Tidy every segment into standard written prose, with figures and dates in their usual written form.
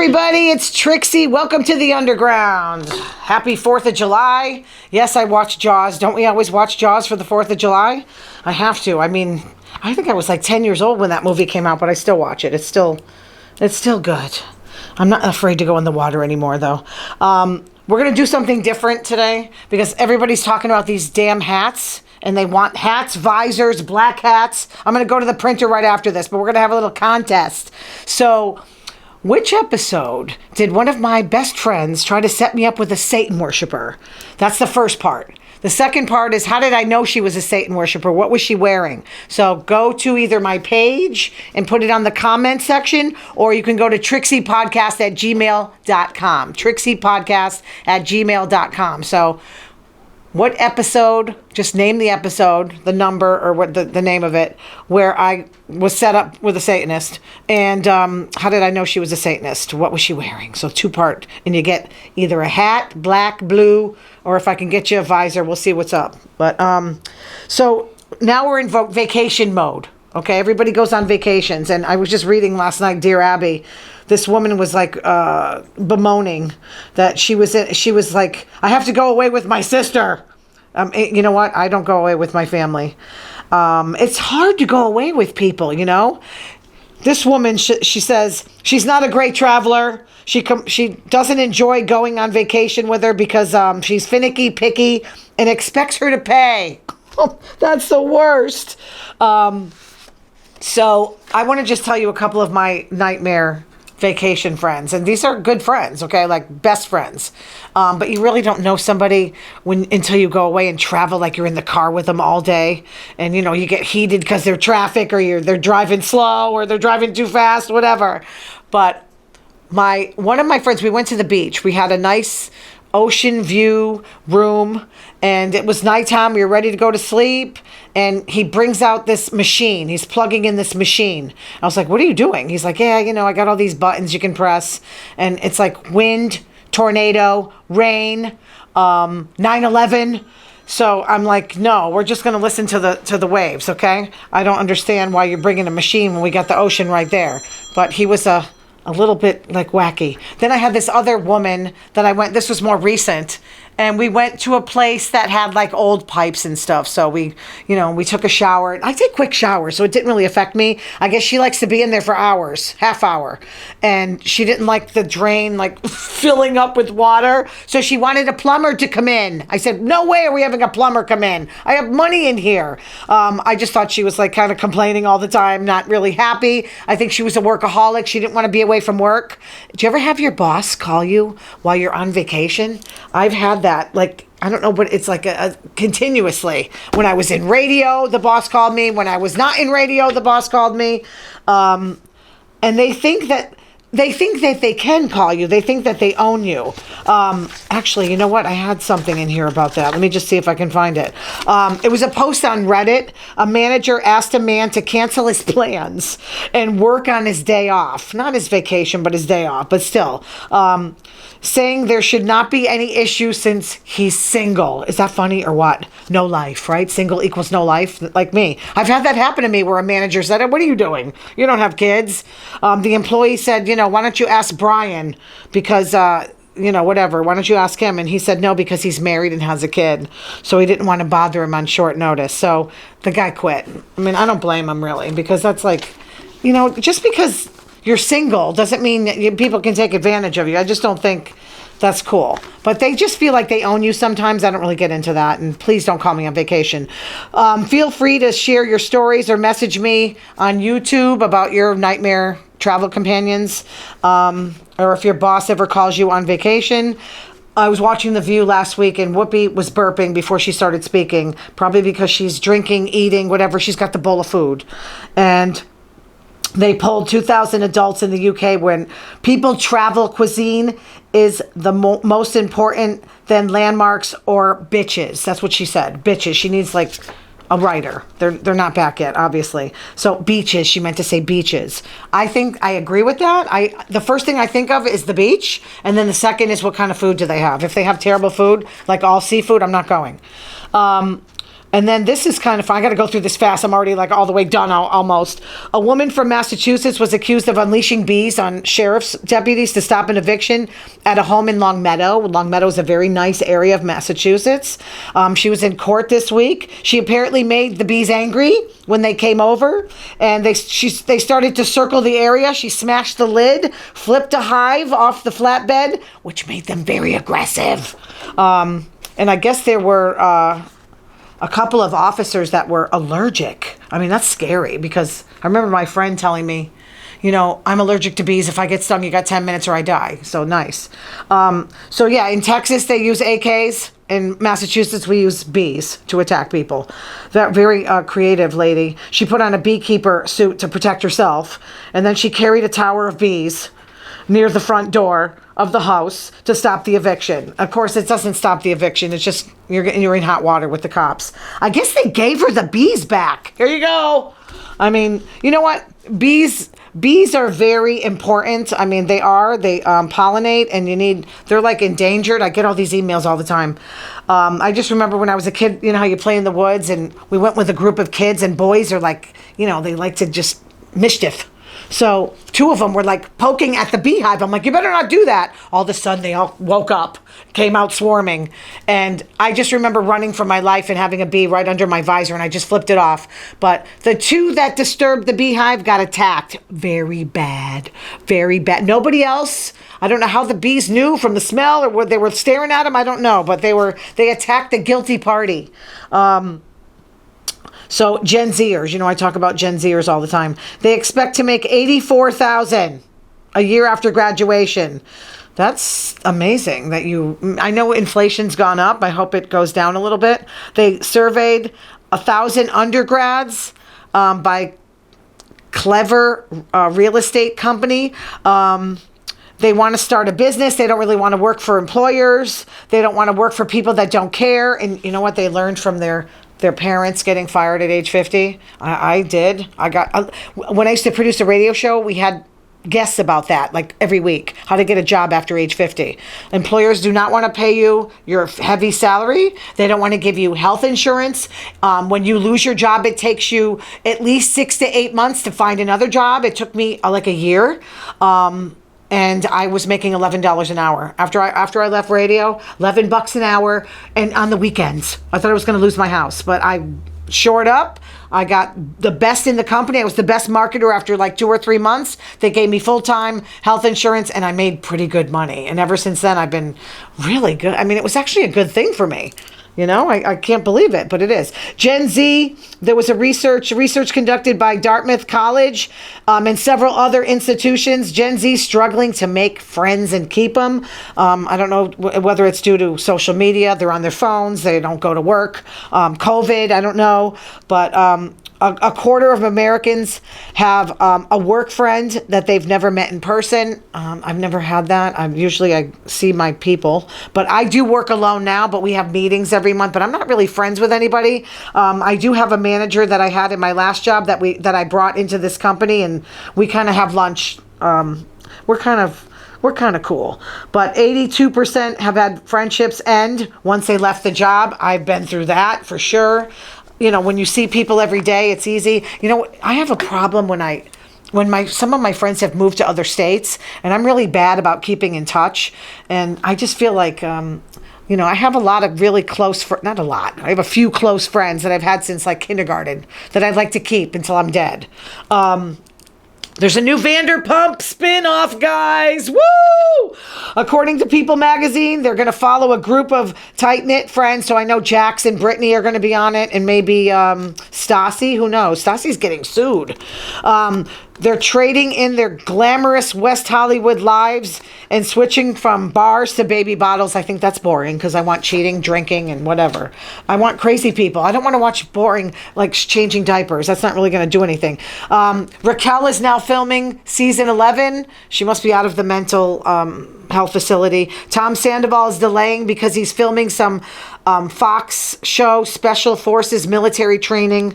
everybody, it's Trixie. Welcome to the Underground. Happy 4th of July. Yes, I watch Jaws. Don't we always watch Jaws for the 4th of July? I have to. I mean, I think I was like 10 years old when that movie came out, but I still watch it. It's still good. I'm not afraid to go in the water anymore, though. We're going to do something different today because everybody's talking about these damn hats. And they want hats, visors, black hats. I'm going to go to the printer right after this, but we're going to have a little contest. So, which episode did one of my best friends try to set me up with a Satan worshiper? That's the first part. The second part is, how did I know she was a Satan worshiper? What was she wearing? So go to either my page and put it on the comment section, or you can go to TRIXXI'Podcast@gmail.com. TRIXXI'Podcast@gmail.com. So what episode, just name the episode, the number, or what the name of it, where I was set up with a Satanist. And how did I know she was a Satanist? What was she wearing? So two-part. And you get either a hat, black, blue, or if I can get you a visor, we'll see what's up. But so now we're in vacation mode. Okay, everybody goes on vacations. And I was just reading last night, Dear Abby. This woman was like bemoaning that she was like, I have to go away with my sister. You know what? I don't go away with my family. It's hard to go away with people, you know. This woman, she says she's not a great traveler. She doesn't enjoy going on vacation with her because she's finicky, picky, and expects her to pay. That's the worst. So I want to just tell you a couple of my nightmare vacation friends, and these are good friends, okay, like best friends, but you really don't know somebody until you go away and travel, like you're in the car with them all day, and you know you get heated because they're traffic, or they're driving slow, or they're driving too fast, whatever. But one of my friends, we went to the beach. We had a nice ocean view room, and it was nighttime. We were ready to go to sleep, and he brings out this machine. He's plugging in this machine. I was like, what are you doing? He's like, yeah, you know, I got all these buttons you can press, and it's like wind, tornado, rain, 9/11. So I'm like, no, we're just going to listen to the waves, okay? I don't understand why you're bringing a machine when we got the ocean right there. But he was a little bit like wacky. Then I had this other woman that this was more recent, and we went to a place that had like old pipes and stuff. So we took a shower. I take quick showers, so it didn't really affect me. I guess she likes to be in there for hours, half hour. And she didn't like the drain like filling up with water. So she wanted a plumber to come in. I said, no way are we having a plumber come in. I have money in here. I just thought she was like kind of complaining all the time, not really happy. I think she was a workaholic. She didn't want to be away from work. Do you ever have your boss call you while you're on vacation? I've had that. Like, I don't know, but it's like a continuously. When I was in radio, the boss called me. When I was not in radio, the boss called me. And they think that they can call you. They think that they own you. Actually, you know what? I had something in here about that. Let me just see if I can find it. It was a post on Reddit. A manager asked a man to cancel his plans and work on his day off. Not his vacation, but his day off. But still. Saying there should not be any issue since he's single. Is that funny or what? No life, right? Single equals no life, like me. I've had that happen to me where a manager said, what are you doing? You don't have kids. The employee said, why don't you ask Brian? Because, whatever. Why don't you ask him? And he said no, because he's married and has a kid. So he didn't want to bother him on short notice. So the guy quit. I mean, I don't blame him really, because that's like, just because you're single doesn't mean that people can take advantage of you. I just don't think that's cool. But they just feel like they own you sometimes. I don't really get into that. And please don't call me on vacation. Feel free to share your stories or message me on YouTube about your nightmare travel companions. Or if your boss ever calls you on vacation. I was watching The View last week, and Whoopi was burping before she started speaking. Probably because she's drinking, eating, whatever. She's got the bowl of food. And they polled 2,000 adults in the UK when people travel cuisine is the most important than landmarks or bitches. That's what she said. Bitches. She needs like a writer. They're not back yet, obviously. So beaches. She meant to say beaches. I think I agree with that. The first thing I think of is the beach, and then the second is what kind of food do they have. If they have terrible food, like all seafood, I'm not going. And then this is kind of fun. I got to go through this fast. I'm already like all the way done almost. A woman from Massachusetts was accused of unleashing bees on sheriff's deputies to stop an eviction at a home in Long Meadow. Long Meadow is a very nice area of Massachusetts. She was in court this week. She apparently made the bees angry when they came over, and they started to circle the area. She smashed the lid, flipped a hive off the flatbed, which made them very aggressive. And I guess there were a couple of officers that were allergic. I mean, that's scary, because I remember my friend telling me, I'm allergic to bees. If I get stung, you got 10 minutes or I die. So nice. So yeah, in Texas, they use AKs. In Massachusetts, we use bees to attack people. That very creative lady. She put on a beekeeper suit to protect herself, and then she carried a tower of bees near the front door of the house to stop the eviction. Of course, it doesn't stop the eviction. It's just you're in hot water with the cops. I guess they gave her the bees back. Here you go. I mean, you know what? Bees are very important. I mean, they pollinate, and they're like endangered. I get all these emails all the time. I just remember when I was a kid, how you play in the woods, and we went with a group of kids, and boys are like, they like to just mischief. So 2 of them were like poking at the beehive. I'm like, you better not do that. All of a sudden they all woke up, came out swarming. And I just remember running for my life and having a bee right under my visor, and I just flipped it off. But the 2 that disturbed the beehive got attacked. Very bad. Very bad. Nobody else. I don't know how the bees knew from the smell, or what they were staring at them. I don't know. But they attacked the guilty party. So Gen Zers, I talk about Gen Zers all the time. They expect to make $84,000 a year after graduation. That's amazing I know inflation's gone up. I hope it goes down a little bit. They surveyed 1,000 undergrads by Clever real estate company. They want to start a business. They don't really want to work for employers. They don't want to work for people that don't care. And you know what they learned from their parents getting fired at age 50? I did. When I used to produce a radio show, we had guests about that, like every week, how to get a job after age 50. Employers do not want to pay you your heavy salary. They don't want to give you health insurance. When you lose your job, it takes you at least 6 to 8 months to find another job. It took me like a year. And I was making $11 an hour after I left radio. $11 an hour, and on the weekends. I thought I was going to lose my house, but I shored up. I got the best in the company. I was the best marketer after like 2 or 3 months. They gave me full-time health insurance, and I made pretty good money. And ever since then, I've been really good. I mean, it was actually a good thing for me. I can't believe it, but it is. Gen Z, there was a research conducted by Dartmouth College and several other institutions. Gen Z struggling to make friends and keep them. I don't know whether it's due to social media. They're on their phones. They don't go to work. COVID, I don't know. But a quarter of Americans have a work friend that they've never met in person. I've never had that. I see my people, but I do work alone now, but we have meetings every month, but I'm not really friends with anybody. I do have a manager that I had in my last job that I brought into this company, and we kind of have lunch. We're kind of cool. But 82% have had friendships end once they left the job. I've been through that for sure. When you see people every day, it's easy. I have a problem when some of my friends have moved to other states, and I'm really bad about keeping in touch. And I just feel like, I have a lot of really close, not a lot. I have a few close friends that I've had since like kindergarten that I'd like to keep until I'm dead. There's a new Vanderpump spinoff, guys. Woo! According to People magazine, they're going to follow a group of tight-knit friends. So I know Jax and Brittany are going to be on it, and maybe Stassi. Who knows? Stassi's getting sued. They're trading in their glamorous West Hollywood lives and switching from bars to baby bottles. I think that's boring because I want cheating, drinking, and whatever. I want crazy people. I don't want to watch boring, like changing diapers. That's not really going to do anything. Raquel is now filming season 11. She must be out of the mental health facility. Tom Sandoval is delaying because he's filming some Fox show, Special Forces military training.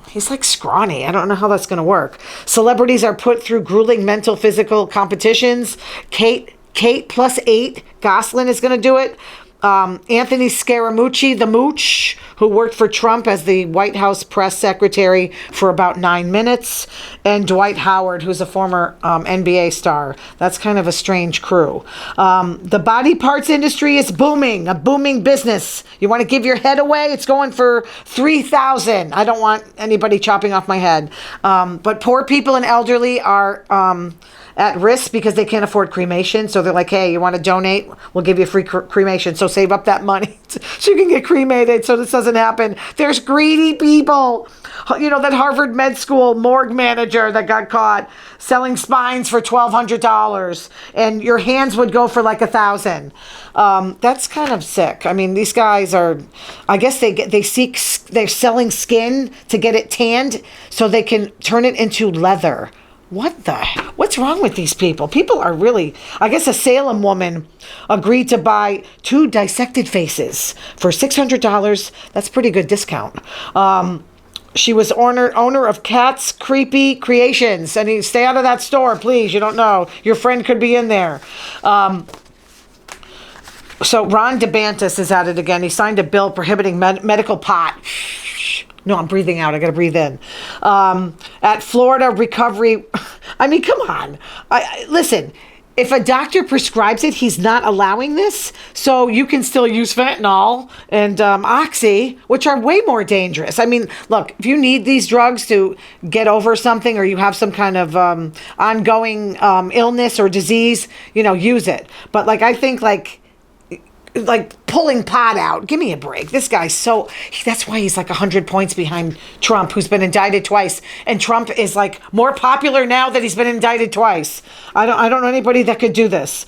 He's like scrawny. I don't know how that's going to work. Celebrities are put through grueling mental, physical competitions. Kate plus 8 Gosselin is going to do it. Anthony Scaramucci, the Mooch, who worked for Trump as the White House press secretary for about 9 minutes, and Dwight Howard, who's a former NBA star. That's kind of a strange crew. The body parts industry is booming, a booming business. You want to give your head away? It's going for $3,000. I don't want anybody chopping off my head. But poor people and elderly are at risk because they can't afford cremation. So they're like, hey, you want to donate? We'll give you a free cremation. So save up that money so you can get cremated so this doesn't happen. There's greedy people. You know, that Harvard Med School morgue manager that got caught selling spines for $1,200 and your hands would go for like $1,000. That's kind of sick. I mean, these guys are, I guess they're selling skin to get it tanned so they can turn it into leather. What's wrong with these people? People are really, I guess a Salem woman agreed to buy 2 dissected faces for $600. That's pretty good discount. She was owner of Cat's Creepy Creations. And stay out of that store, please. You don't know. Your friend could be in there. So Ron DeSantis is at it again. He signed a bill prohibiting medical pot. No, I'm breathing out. I got to breathe in. At Florida Recovery. I mean, come on. Listen, if a doctor prescribes it, he's not allowing this. So you can still use fentanyl and oxy, which are way more dangerous. I mean, look, if you need these drugs to get over something or you have some kind of ongoing illness or disease, use it. But I think pulling pot out. Give me a break. This guy's that's why he's 100 points behind Trump, who's been indicted twice. And Trump is more popular now that he's been indicted twice. I don't know anybody that could do this.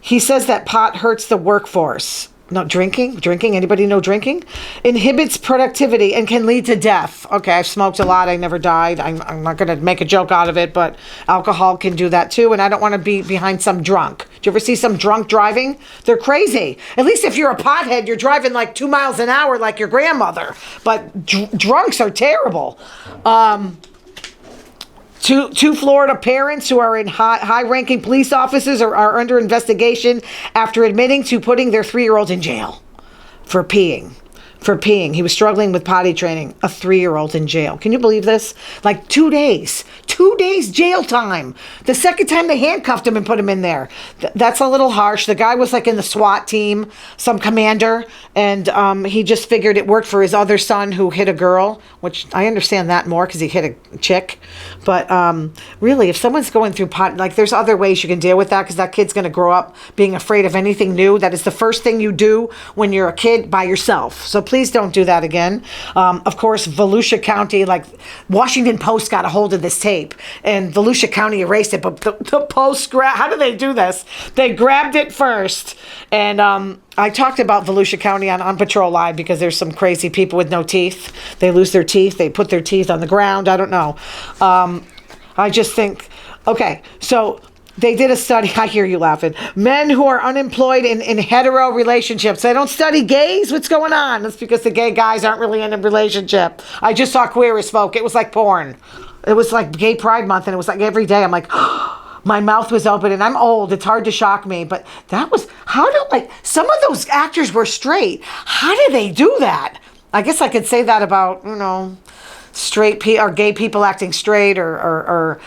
He says that pot hurts the workforce. No, drinking, anybody know drinking? Inhibits productivity and can lead to death. Okay, I've smoked a lot. I never died. I'm not going to make a joke out of it, but alcohol can do that too. And I don't want to be behind some drunk. Do you ever see some drunk driving? They're crazy. At least if you're a pothead, you're driving 2 miles an hour like your grandmother. But drunks are terrible. Two Florida parents who are in high-ranking police officers are under investigation after admitting to putting their 3-year-old in jail for peeing. He was struggling with potty training. A 3-year-old in jail. Can you believe this? 2 days. 2 days jail time. The second time they handcuffed him and put him in there. That's a little harsh. The guy was in the SWAT team, some commander, and he just figured it worked for his other son who hit a girl, which I understand that more because he hit a chick. But really, if someone's going through pot, there's other ways you can deal with that because that kid's going to grow up being afraid of anything new. That is the first thing you do when you're a kid by yourself. So please don't do that again. Of course, Volusia County, Washington Post got a hold of this tape and Volusia County erased it, but the Post how do they do this? They grabbed it first. And I talked about Volusia County on Patrol Live because there's some crazy people with no teeth. They lose their teeth. They put their teeth on the ground. I don't know. I just think, okay, so they did a study. I hear you laughing. Men who are unemployed in hetero relationships. They don't study gays. What's going on? That's because the gay guys aren't really in a relationship. I just saw Queer as Folk. It was like porn. It was like Gay Pride Month, and it was every day. I'm like, my mouth was open, and I'm old. It's hard to shock me, but that was some of those actors were straight. How did they do that? I guess I could say that about straight or gay people acting straight or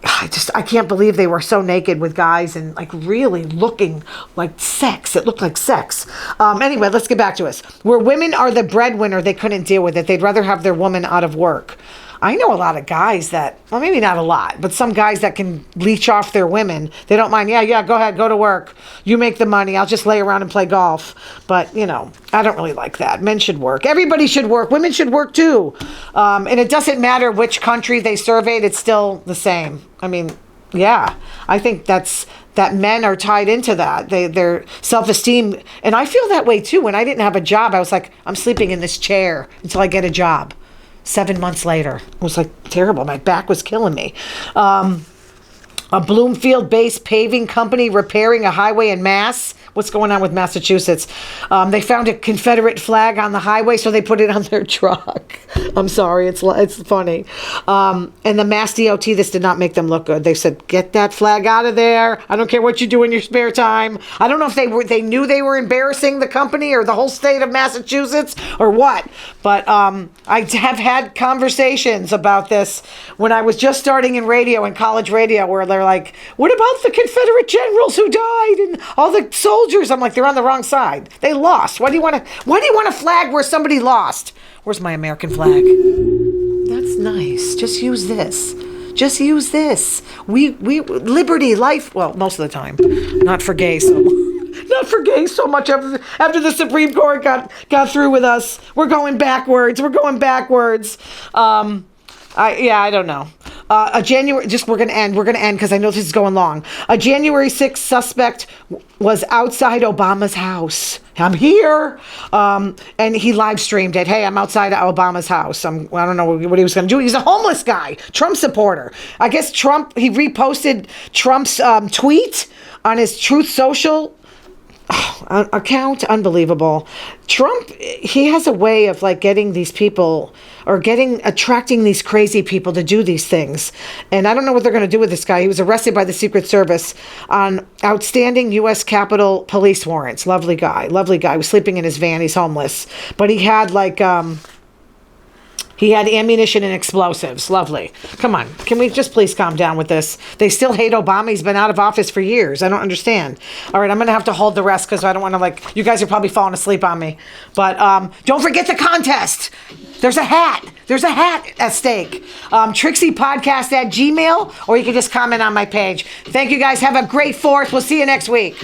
I can't believe they were so naked with guys and really looking like sex. It looked like sex. Anyway, let's get back to us. Where women are the breadwinner, they couldn't deal with it. They'd rather have their woman out of work. I know a lot of guys that, well, maybe not a lot, but some guys that can leech off their women. They don't mind. Yeah, go ahead, go to work. You make the money. I'll just lay around and play golf. But, I don't really like that. Men should work. Everybody should work. Women should work too. And it doesn't matter which country they surveyed. It's still the same. I mean, yeah, I think that men are tied into that. Their self-esteem. And I feel that way too. When I didn't have a job, I was like, I'm sleeping in this chair until I get a job. 7 months later, it was terrible. My back was killing me. A Bloomfield-based paving company repairing a highway in Mass. What's going on with Massachusetts? They found a Confederate flag on the highway, so they put it on their truck. I'm sorry, it's funny. And the Mass DOT, this did not make them look good. They said, get that flag out of there. I don't care what you do in your spare time. I don't know if they knew they were embarrassing the company or the whole state of Massachusetts or what. But I have had conversations about this when I was just starting in radio, in college radio, where they're like, what about the Confederate generals who died and all the soldiers? I'm like, they're on the wrong side. They lost. Why do you want a flag where somebody lost? Where's my American flag? That's nice. Just use this. Just use this. We liberty, life. Well, most of the time, not for gays. Not for gays so much after the Supreme Court got through with us. We're going backwards. I don't know. We're going to end because I know this is going long. A January 6th suspect was outside Obama's house. I'm here. And he live streamed it. Hey, I'm outside Obama's house. I don't know what he was going to do. He's a homeless guy, Trump supporter. I guess he reposted Trump's tweet on his Truth Social account. Unbelievable. Trump, he has a way of like getting these people or attracting these crazy people to do these things. And I don't know what they're going to do with this guy. He was arrested by the Secret Service on outstanding U.S. Capitol police warrants. Lovely guy. He was sleeping in his van. He's homeless. But he had he had ammunition and explosives. Lovely. Come on. Can we just please calm down with this? They still hate Obama. He's been out of office for years. I don't understand. All right, I'm going to have to hold the rest because I don't want to you guys are probably falling asleep on me. But don't forget the contest. There's a hat. There's a hat at stake. TRIXXI'Podcast@gmail.com, or you can just comment on my page. Thank you guys. Have a great 4th. We'll see you next week.